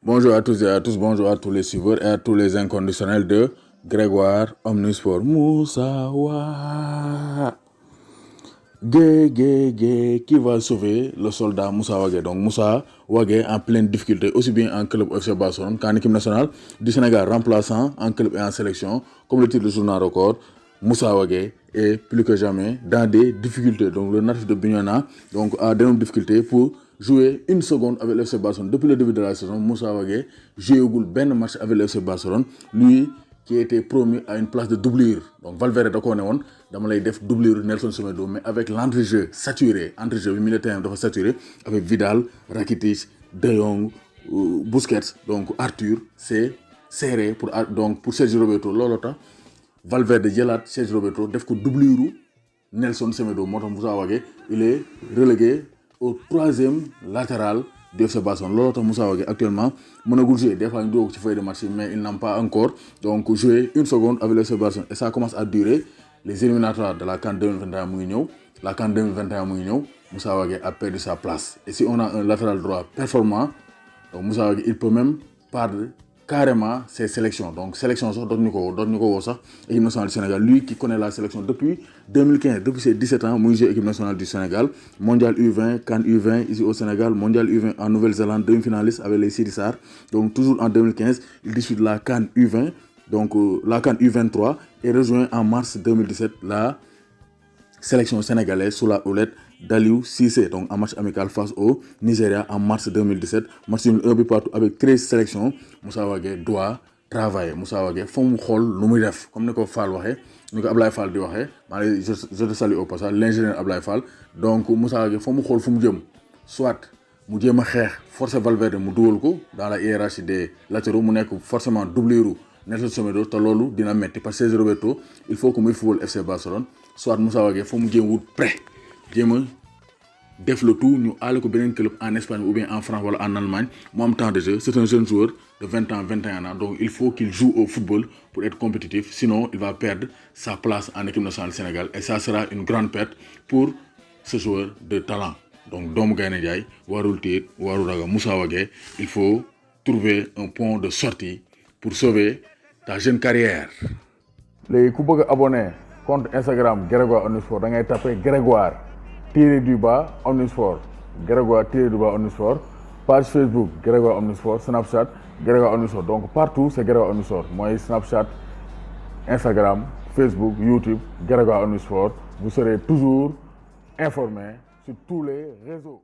Bonjour à tous et à tous, bonjour à tous les suiveurs et à tous les inconditionnels de Grégoire Omnisport. Moussa Wa Gué, qui va sauver le soldat Moussa Wagué. Donc Moussa Wagué en pleine difficulté, aussi bien en club FC Barcelone qu'en équipe nationale du Sénégal, remplaçant en club et en sélection, comme le titre du journal Record. Moussa Wagué est plus que jamais dans des difficultés. Donc le natif de Bignona a d'énormes difficultés pour jouer une seconde avec l'FC Barcelone. Depuis le début de la saison, Moussa Wagué joue ben match avec l'FC Barcelone. Lui qui a été promu à une place de doublure. Donc Valverde da koo ne woon dama lay def doublure Nelson Semedo, mais avec l'entrejeu saturé, entrejeu bi milieu terrain dafa saturé avec Vidal, Rakitic, De Jong, Busquets, donc Arthur, c'est serré pour Sergio Roberto. Loolu tax Valverde jëlaat Sergio Roberto def ko doublure Nelson Semedo. Moo tax Moussa Wagué il est relégué au troisième latéral du FC Barcelone. Loolu tax Moussa Wagué actuellement mënagul jouer. Des fois ñu doog ci feuille de match, mais il n'a pas encore donc joué une seconde avec le FC Barcelone. Et ça commence à durer. Les éliminatoires de la CAN 2021 mu ngi ñëw. La CAN 2021 mu ngi ñëw. Moussa Wagué a perdu sa place. Et si on a un latéral droit performant, donc Moussa Wagué il peut même perdre carrément ses sélections. Donc sélection sax doon ñu ko woo sax équipe nationale du Sénégal. Lui qui connaît la sélection depuis 2015, depuis ses 17 ans, muy joué équipe nationale du Sénégal, mondial U20, CAN U20 ici au Sénégal, mondial U20 en Nouvelle-Zélande, demi-finaliste avec les Sidi Sarr. Donc toujours en 2015, il dispute la CAN U20, donc la CAN U23, et rejoint en mars 2017 la sélection sénégalaise sous la houlette d'Aliou Cissé, donc en match amical face au Nigeria en mars 2017. Match nul 1 but partout avec 13 sélections. Moussa Wagué doit travailler. Moussa Wagué faut mu xool lu muy def comme ni ko Fall waxee, ni ko Ablaye Fall di waxee. Je te salue au passage, l'ingénieur Ablaye Fall. Donc Moussa Wagué faut mu xool fu mu jëm, soit mu jéem a xeex forcer Valverde mu dugal ko dans la hiérarchie des latéraux, mu nekk forcément doublure Nelson Semedo, te loolu dina metti parce que Sergio Roberto il faut que muy football FC Barcelone. Soit Moussa Wagué faut mu jéem wut prêt, jéem a def le tout ñu aale ko beneen club en Espagne ou bien en France wala en Allemagne mu am temps de jeu. C'est un jeune joueur de 20 ans, 21 ans, donc il faut qu'il joue au football pour être compétitif, sinon il va perdre sa place en équipe nationale du Sénégal et ça sera une grande perte pour ce joueur de talent. Donc doomu Gaynde Njaay warul tiit warul ragal. Moussa Wagué, il faut trouver un point de sortie pour sauver ta jeune carrière. Léegi ku bëgg a abonné compte Instagram Grégoire Omnisport da ngay taper Grégoire _du-bas Omnisport, Grégoire _du-bas Omnisport, page Facebook Grégoire Omnisport, Snapchat Grégoire Omnisport. Donc partout c'est Grégoire Omnisport, mooy Snapchat, Instagram, Facebook, YouTube, Grégoire Omnisport. Vous serez toujours informé sur tous les réseaux.